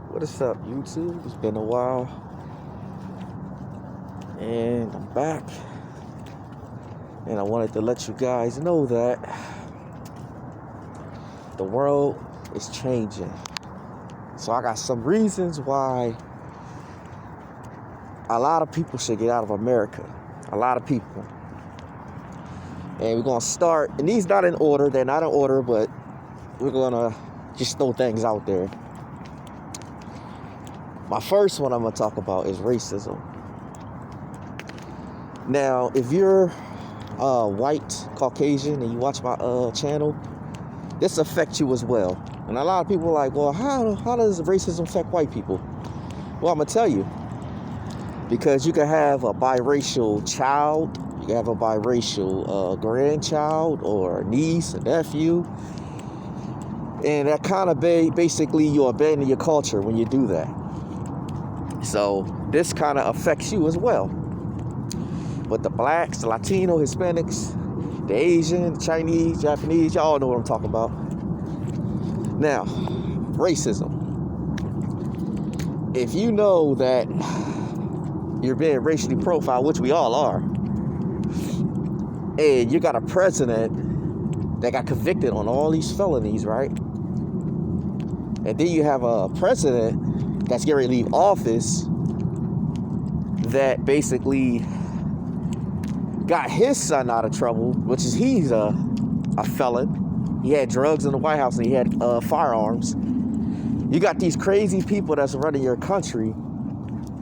What is up, YouTube? It's been a while, and I'm back. And I wanted to let you guys know that the world is changing. So I got some reasons why a lot of people should get out of America. A lot of people. And we're going to start, and these not in order. They're not in order, but we're going to just throw things out there. My first one I'm going to talk about is racism. Now, if you're white, Caucasian, and you watch my channel, this affects you as well. And a lot of people are like, well, how does racism affect white people? Well, I'm going to tell you. Because you can have a biracial child, you can have a biracial grandchild or niece, a nephew. And that kind of basically you abandon your culture when you do that. So this kind of affects you as well. But the blacks, the Latino, Hispanics, the Asian, the Chinese, Japanese, y'all know what I'm talking about. Now, racism. If you know that you're being racially profiled, which we all are, and you got a president that got convicted on all these felonies, right? And then you have a president that's getting ready to leave office that basically got his son out of trouble, which is he's a felon. He had drugs in the White House and he had firearms. You got these crazy people that's running your country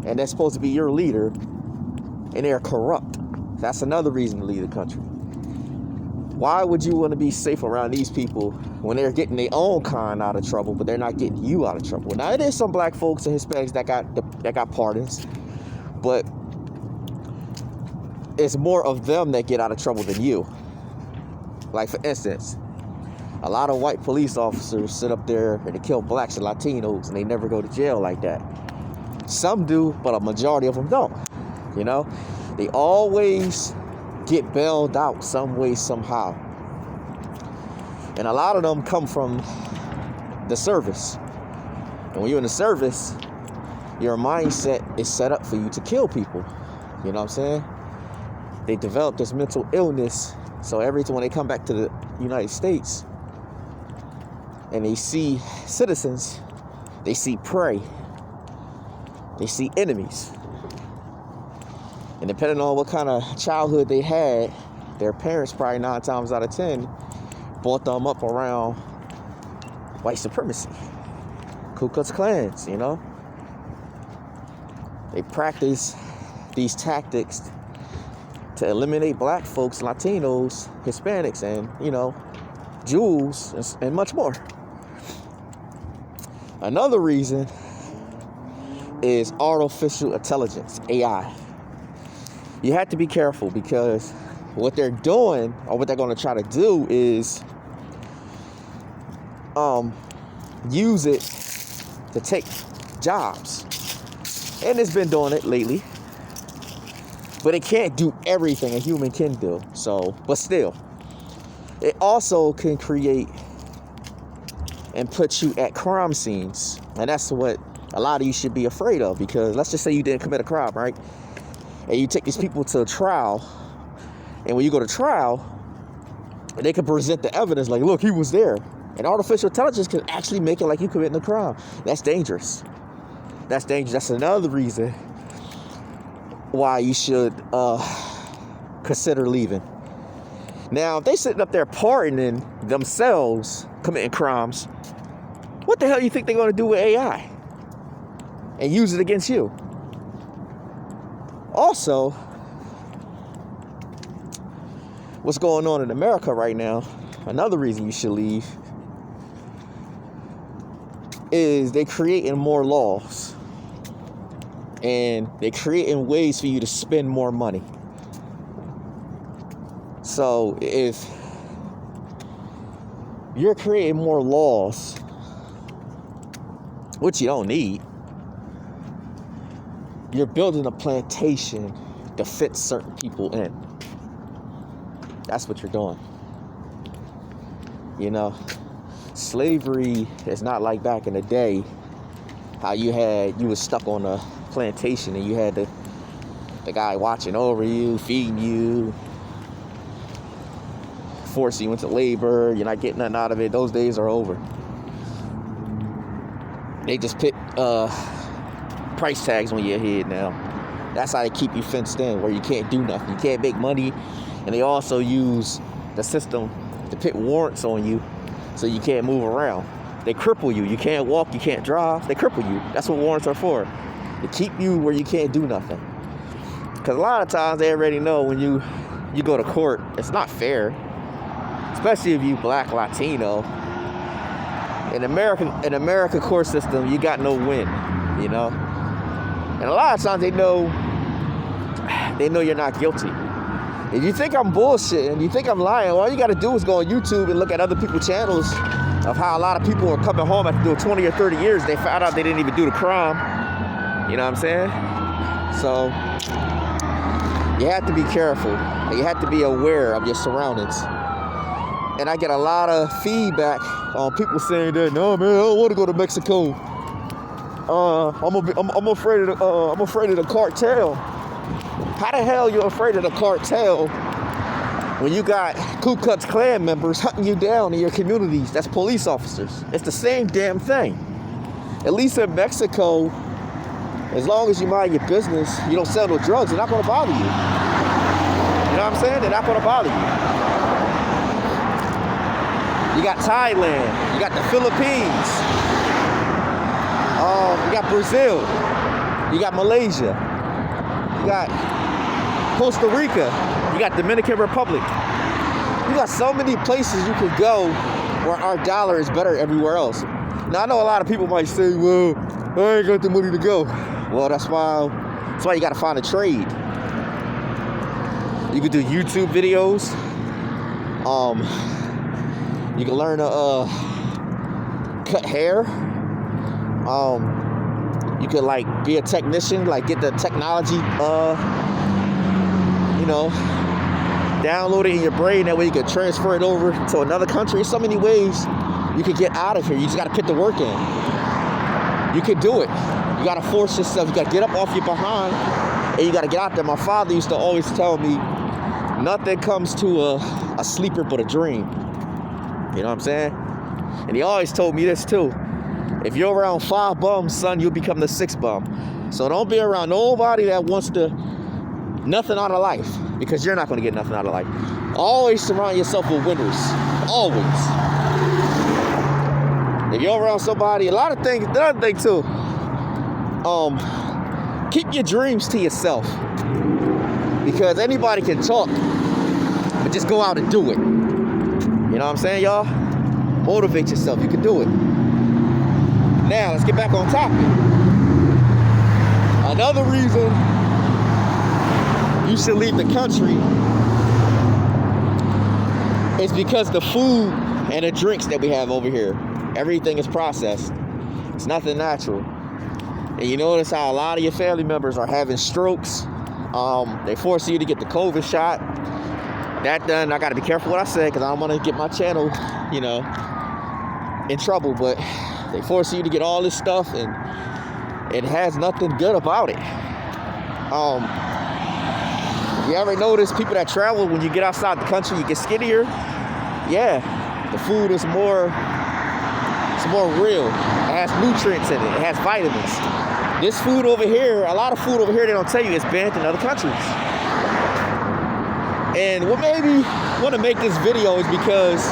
and they're supposed to be your leader and they're corrupt. That's another reason to leave the country. Why would you want to be safe around these people when they're getting their own kind out of trouble, but they're not getting you out of trouble? Now, it is some black folks and Hispanics that got pardons, but it's more of them that get out of trouble than you. Like, for instance, a lot of white police officers sit up there and they kill blacks and Latinos, and they never go to jail like that. Some do, but a majority of them don't. You know, they always get bailed out some way, somehow. And a lot of them come from the service. And when you're in the service, your mindset is set up for you to kill people. You know what I'm saying? They develop this mental illness. So every time when they come back to the United States and they see citizens, they see prey. They see enemies. And depending on what kind of childhood they had, their parents probably 9 times out of 10 brought them up around white supremacy, Ku Klux Klans, you know. They practice these tactics to eliminate black folks, Latinos, Hispanics, and, you know, Jews, and much more. Another reason is artificial intelligence, AI. You have to be careful because what they're doing, or what they're going to try to do, is use it to take jobs. And it's been doing it lately. But it can't do everything a human can do. So, but still, it also can create and put you at crime scenes. And that's what a lot of you should be afraid of, because let's just say you didn't commit a crime, right? And you take these people to trial, and when you go to trial, they can present the evidence like, look, he was there. And artificial intelligence can actually make it like you committing a crime. That's dangerous. That's dangerous. That's another reason why you should consider leaving. Now, if they sitting up there pardoning themselves, committing crimes, what the hell do you think they're going to do with AI? And use it against you? Also, what's going on in America right now, another reason you should leave, is they creating more laws. And they're creating ways for you to spend more money. So if you're creating more laws, which you don't need, you're building a plantation to fit certain people in. That's what you're doing. You know, slavery is not like back in the day How you was stuck on a plantation and you had the guy watching over you, feeding you, forcing you into labor. You're not getting nothing out of it. Those days are over. They just put price tags on your head now. That's how they keep you fenced in, where you can't do nothing. You can't make money. And they also use the system to put warrants on you so you can't move around. They cripple you. You can't walk, you can't drive. They cripple you. That's what warrants are for. To keep you where you can't do nothing. Because a lot of times they already know when you go to court, it's not fair. Especially if you black, Latino. In American court system, you got no win, you know? And a lot of times they know you're not guilty. If you think I'm bullshitting, you think I'm lying, all you got to do is go on YouTube and look at other people's channels of how a lot of people are coming home after doing 20 or 30 years. They found out they didn't even do the crime. You know what I'm saying? So you have to be careful. You have to be aware of your surroundings. And I get a lot of feedback on people saying that, no man, I don't want to go to Mexico. I'm afraid of the cartel. How the hell you afraid of the cartel when you got Ku Klux Klan members hunting you down in your communities? That's police officers. It's the same damn thing. At least in Mexico, as long as you mind your business, you don't sell no drugs, they're not going to bother you. You know what I'm saying? They're not going to bother you. You got Thailand. You got the Philippines. You got Brazil. You got Malaysia. You got Costa Rica. You got Dominican Republic. You got so many places you could go where our dollar is better everywhere else. Now, I know a lot of people might say, well, I ain't got the money to go. Well, that's why you got to find a trade. You can do YouTube videos. You can learn to cut hair. You could like be a technician, like get the technology, download it in your brain. That way you can transfer it over to another country. So many ways you can get out of here. You just got to put the work in. You can do it. You got to force yourself. You got to get up off your behind and you got to get out there. My father used to always tell me, nothing comes to a sleeper but a dream. You know what I'm saying? And he always told me this too. If you're around 5 bums, son, you'll become the 6th bum. So don't be around nobody that wants nothing out of life, because you're not going to get nothing out of life. Always surround yourself with winners. Always. If you're around somebody, another thing too, keep your dreams to yourself. Because anybody can talk, but just go out and do it. You know what I'm saying, y'all? Motivate yourself. You can do it. Now, let's get back on topic. Another reason you should leave the country is because the food and the drinks that we have over here, everything is processed. It's nothing natural. And you notice how a lot of your family members are having strokes. They force you to get the COVID shot. That done, I got to be careful what I say because I don't want to get my channel, in trouble. But they force you to get all this stuff, and it has nothing good about it. You ever notice people that travel, when you get outside the country, you get skinnier? Yeah, the food is more real. It has nutrients in it. It has vitamins. This food over here, a lot of food over here, they don't tell you it's banned in other countries. And what made me want to make this video is because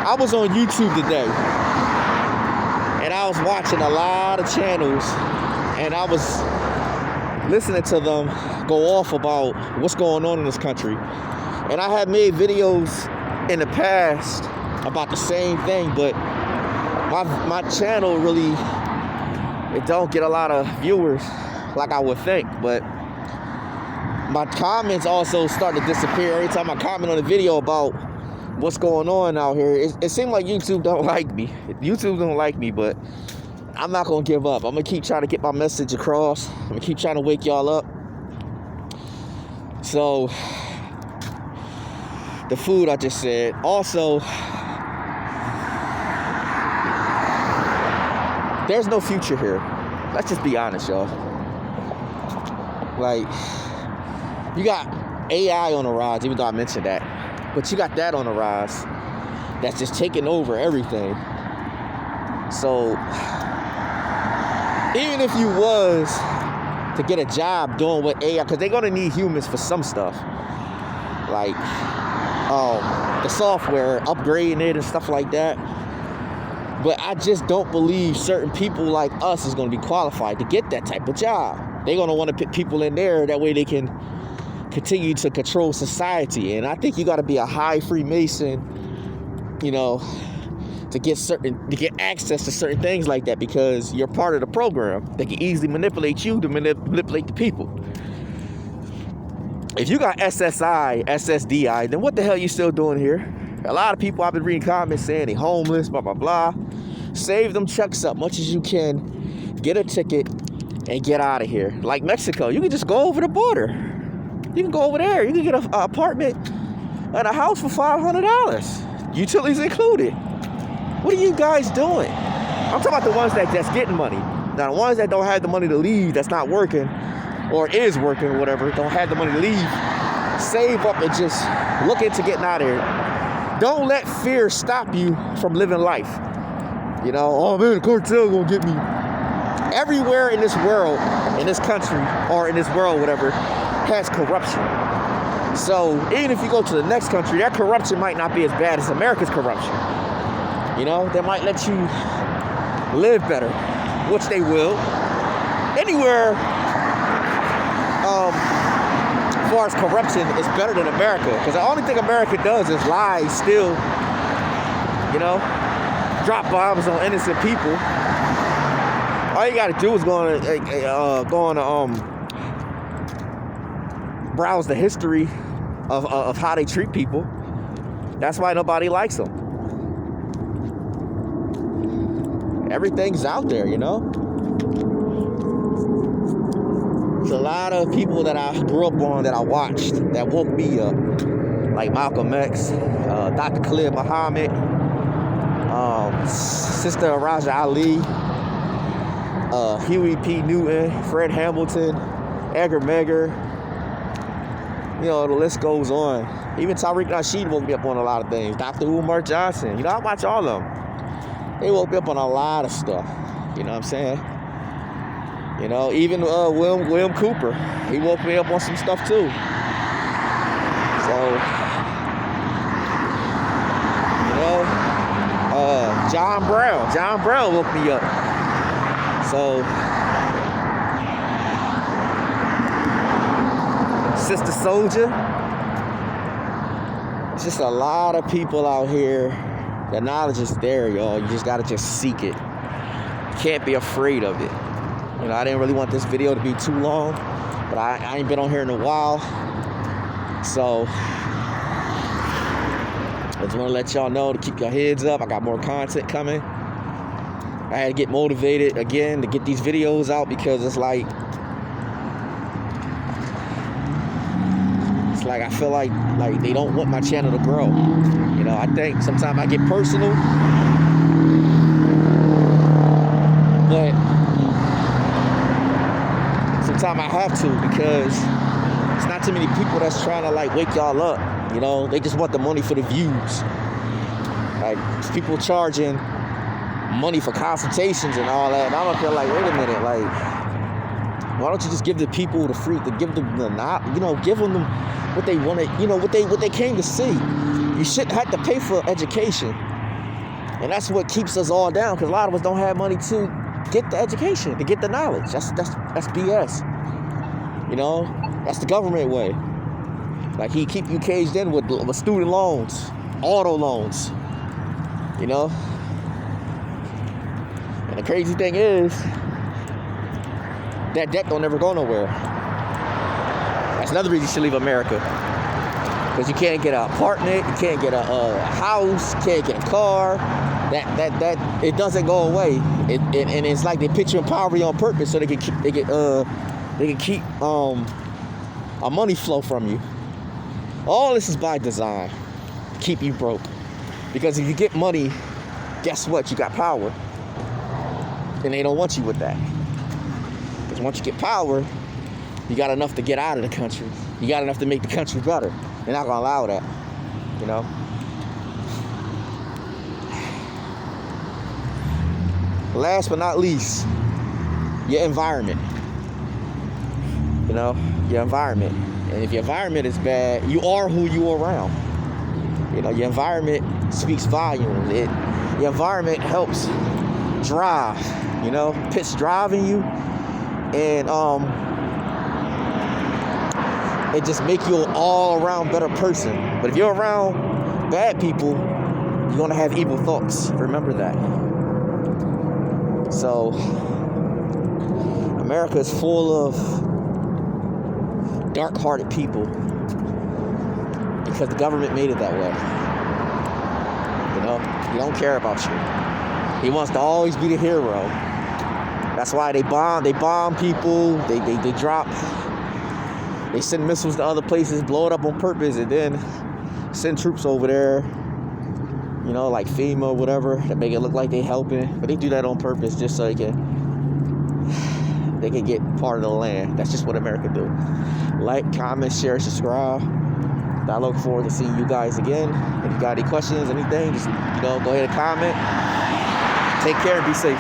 I was on YouTube today and I was watching a lot of channels and I was listening to them go off about what's going on in this country. And I had made videos in the past about the same thing, but my channel really, it don't get a lot of viewers like I would think. But my comments also start to disappear every time I comment on a video about what's going on out here. It seems like YouTube don't like me. YouTube don't like me, but I'm not going to give up. I'm going to keep trying to get my message across. I'm going to keep trying to wake y'all up. So, the food I just said. Also, there's no future here. Let's just be honest, y'all. Like, you got AI on the rise, even though I mentioned that. But you got that on the rise that's just taking over everything. So, even if you was to get a job doing what AI, because they're going to need humans for some stuff. Like, the software, upgrading it and stuff like that. But I just don't believe certain people like us is going to be qualified to get that type of job. They're going to want to put people in there, that way they can continue to control society. And I think you got to be a high Freemason, you know, to get access to certain things like that, because you're part of the program. They can easily manipulate you to manipulate the people. If you got SSI, SSDI, then what the hell you still doing here? A lot of people, I've been reading comments saying they homeless, blah, blah, blah. Save them checks up much as you can. Get a ticket and get out of here. Like Mexico, you can just go over the border. You can go over there. You can get an apartment and a house for $500. Utilities included. What are you guys doing? I'm talking about the ones that just getting money. Now, the ones that don't have the money to leave, that's not working, or is working or whatever, don't have the money to leave, save up and just look into getting out of here. Don't let fear stop you from living life. You know, oh man, the cartel gonna get me. Everywhere in this world, in this country, or in this world, whatever, has corruption. So even if you go to the next country, that corruption might not be as bad as America's corruption. You know, they might let you live better, which they will. Anywhere, as far as corruption, is better than America. Because the only thing America does is lie, steal, you know, drop bombs on innocent people. All you got to do is go on browse the history of how they treat people. That's why nobody likes them. Everything's out there, you know. There's a lot of people that I grew up on, that I watched, that woke me up, like Malcolm X, Dr. Khalid Muhammad, Sister Raja Ali, Huey P. Newton, Fred Hamilton, Edgar Megar. You know, the list goes on. Even Tariq Nasheed woke me up on a lot of things. Dr. Umar Johnson. You know, I watch all of them. They woke me up on a lot of stuff. You know what I'm saying? You know, even William Cooper. He woke me up on some stuff too. So, you know, John Brown woke me up. So, Sister Soldier. It's just a lot of people out here. The knowledge is there, y'all. You just gotta just seek it. You can't be afraid of it. You know, I didn't really want this video to be too long, but I ain't been on here in a while. So, I just want to let y'all know to keep your heads up. I got more content coming. I had to get motivated again to get these videos out, because it's like I feel like they don't want my channel to grow. You know, I think sometimes I get personal, but sometimes I have to, because it's not too many people that's trying to like wake y'all up. You know, they just want the money for the views. Like, people charging money for consultations and all that, and I'm up here like, wait a minute, like, why don't you just give the people the free, to give them the give them what they want to, what they came to see. You shouldn't have to pay for education, and that's what keeps us all down, because a lot of us don't have money to get the education, to get the knowledge. That's BS. You know, that's the government way. Like, he keep you caged in with student loans, auto loans. You know, and the crazy thing is, that debt don't ever go nowhere. That's another reason you should leave America. Because you can't get an apartment, you can't get a house, you can't get a car. That it doesn't go away. And it's like they put you in poverty on purpose, so they can keep a money flow from you. All this is by design, to keep you broke. Because if you get money, guess what? You got power. And they don't want you with that. Because once you get power, you got enough to get out of the country. You got enough to make the country better. They're not going to allow that, you know. Last but not least, your environment. You know, your environment. And if your environment is bad, you are who you are around. You know, your environment speaks volumes. Your environment helps drive, you know, puts drive in you, and it just make you an all-around better person. But if you're around bad people, you're gonna have evil thoughts. Remember that. So America is full of dark-hearted people because the government made it that way. You know, he don't care about you. He wants to always be the hero. That's why they bomb people, they drop, they send missiles to other places, blow it up on purpose, and then send troops over there, you know, like FEMA or whatever, to make it look like they helping. But they do that on purpose just so they can get part of the land. That's just what America do. Like, comment, share, subscribe. I look forward to seeing you guys again. If you got any questions, anything, just, you know, go ahead and comment. Take care and be safe.